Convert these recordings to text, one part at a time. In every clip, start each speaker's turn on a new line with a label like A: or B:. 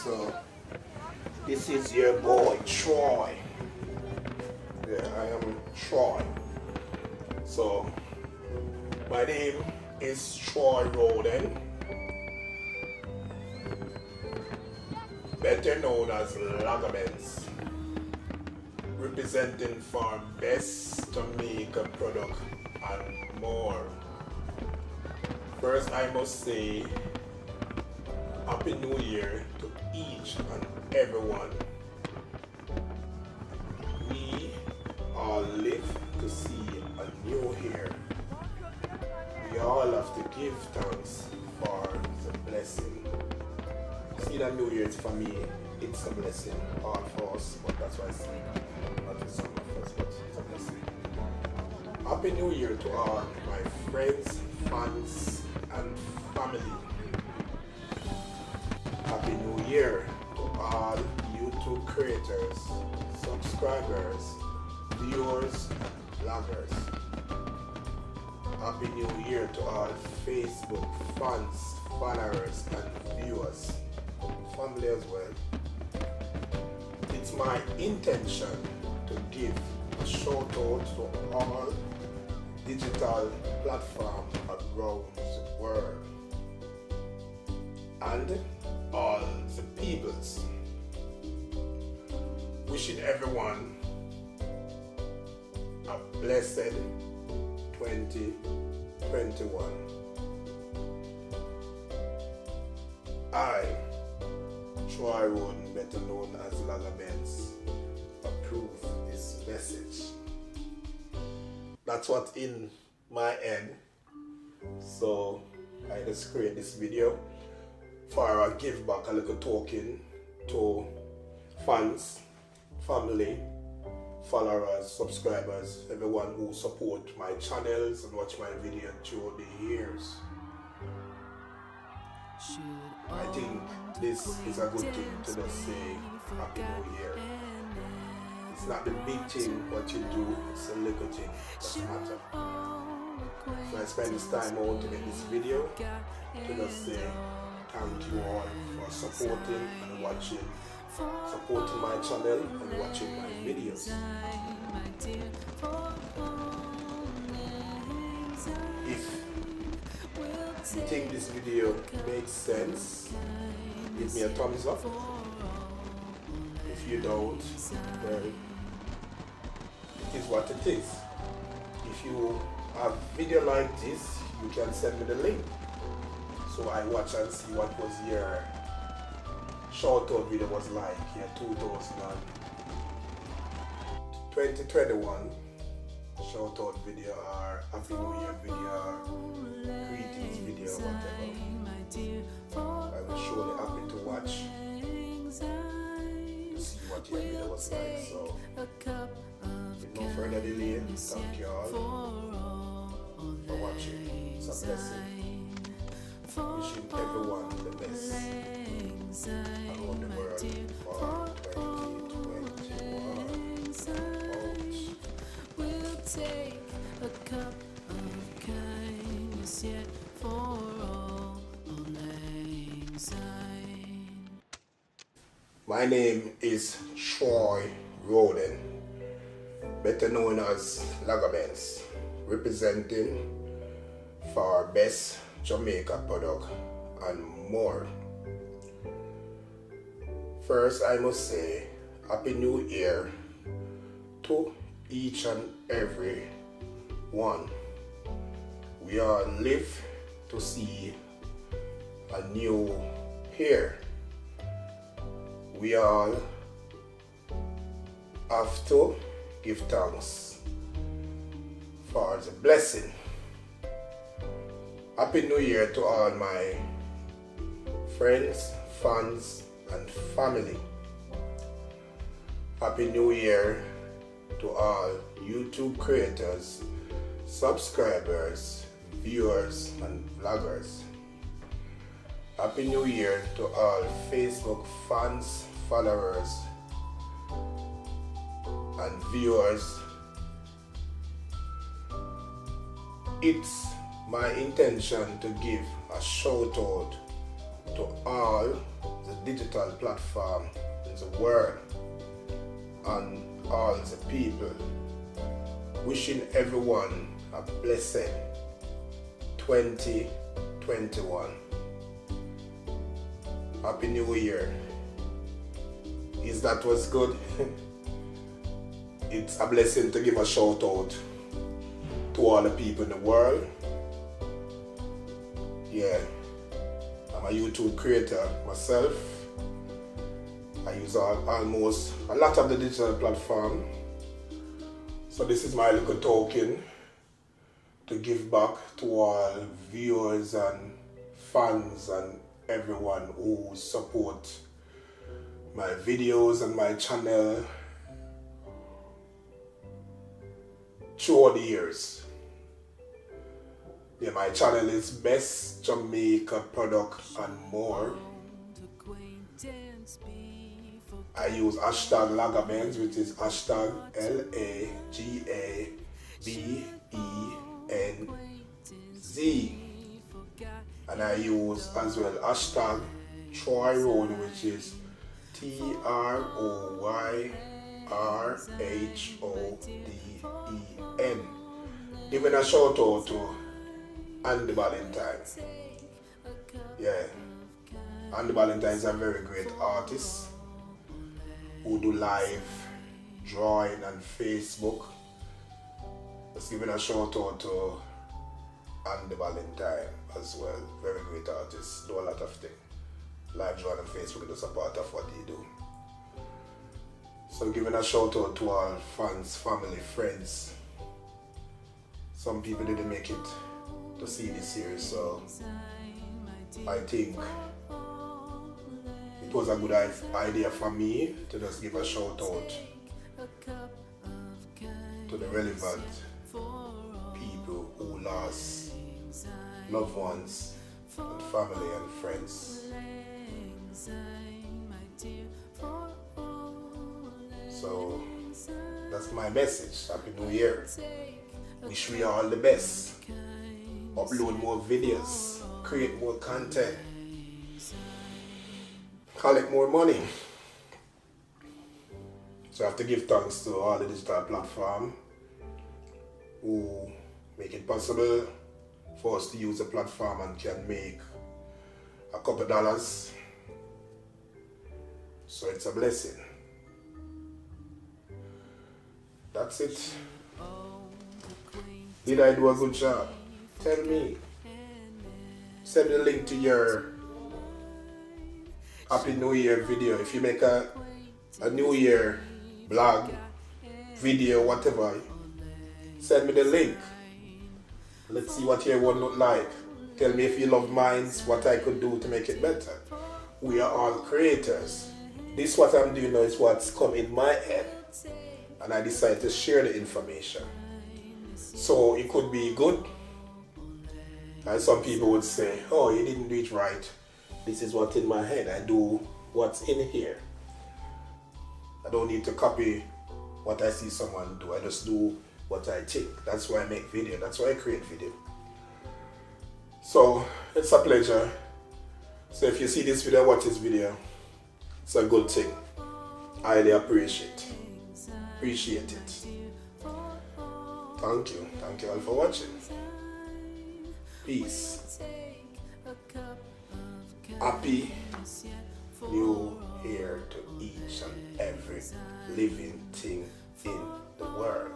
A: So this is your boy Troy. Yeah, I am Troy. So my name is Troy Rhoden, better known as Lagabenz, representing for best Jamaican product and more. First, I must say Happy New Year to each and everyone. We all live to see a new year. We all have to give thanks for the blessing. See, that New Year is for me, it's a blessing, all for us, but that's why I say not for some of us, but it's a blessing. Happy New Year to all my friends, fans, and family. Happy New Year to all YouTube creators, subscribers, viewers, and bloggers. Happy New Year to all Facebook fans, followers, and viewers, family as well. It's my intention to give a shout out to all digital platforms around the world and all the peoples. Wishing everyone a blessed 2021. I, Troy Rhoden, better known as Lagabenz, approve this message. That's what's in my head. So I just create this video for a give back, a little token to fans, family, followers, subscribers, everyone who support my channels and watch my video through the years. I think this is a good thing to just say Happy New Year. It's not the big thing what you do, it's the little thing that matters. So I spend this time out to make this video to just say thank you all for supporting and watching, supporting my channel and watching my videos. If you think this video makes sense, give me a thumbs up. If you don't, well, it is what it is. If you have video like this, you can send me the link so I watch and see what was your shout out video was like, your 2021 shout out video or Happy New Year video or greetings video or whatever. I will surely happy to watch to see what your video was like. So with no further delay, thank you all for watching. It's a blessing. Wishing everyone the best around the world for 2021.
B: We'll take a cup of kindness yet for all lang syne.
A: My name is Troy Rhoden, better known as Lagabenz, representing for best Jamaica product and more. First, I must say Happy New Year to each and every one. We all live to see a new year. We all have to give thanks for the blessing. Happy New Year to all my friends, fans, and family. Happy New Year to all YouTube creators, subscribers, viewers, and vloggers. Happy New Year to all Facebook fans, followers, and viewers. It's my intention to give a shout out to all the digital platform in the world and all the people. Wishing everyone a blessed 2021. Happy New Year. Is that what's good? It's a blessing to give a shout out to all the people in the world. Yeah, I'm a YouTube creator myself. I use almost a lot of the digital platform. So this is my little token to give back to all viewers and fans and everyone who support my videos and my channel throughout the years. Yeah, my channel is Best Jamaica Product and More. I use hashtag Lagabenz, which is hashtag LAGABENZ. And I use as well hashtag Rhoden, which is TROYRHODEN. Giving a shout out to Andy Valentine. Yeah, Andy Valentine is a very great artist who do live drawing on Facebook. Just giving a shout out to Andy Valentine as well. Very great artist, do a lot of things. Live drawing on Facebook is a part of what he do. So giving a shout out to all fans, family, friends. Some people didn't make it to see this series, so I think it was a good idea for me to just give a shout out to the relevant people who lost loved ones and family and friends. So that's my message. Happy New Year. Wish we all the best. Upload more videos, create more content, collect more money. So I have to give thanks to all the digital platforms who make it possible for us to use the platform and can make a couple dollars. So it's a blessing. That's it. Did I do a good job? Tell me. Send me the link to your Happy New Year video. If you make a New Year blog, video, whatever, send me the link. Let's see what your one look like. Tell me if you love mine, what I could do to make it better. We are all creators. This what I'm doing now is what's come in my head. And I decided to share the information. So it could be good. And some people would say, oh, you didn't do it right. This is what's in my head. I do what's in here. I don't need to copy what I see someone do. I just do what I think. That's why I make video. That's why I create video. So it's a pleasure. So if you see this video, watch this video. It's a good thing. I highly appreciate it. Thank you. Thank you all for watching. Peace. Happy New Year to each and every living thing in the world.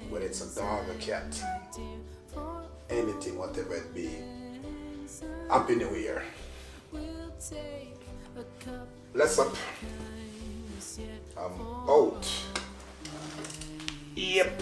A: Whether it's a dog, a cat, anything, whatever it be. Happy New Year. Bless up. I'm out. Yep.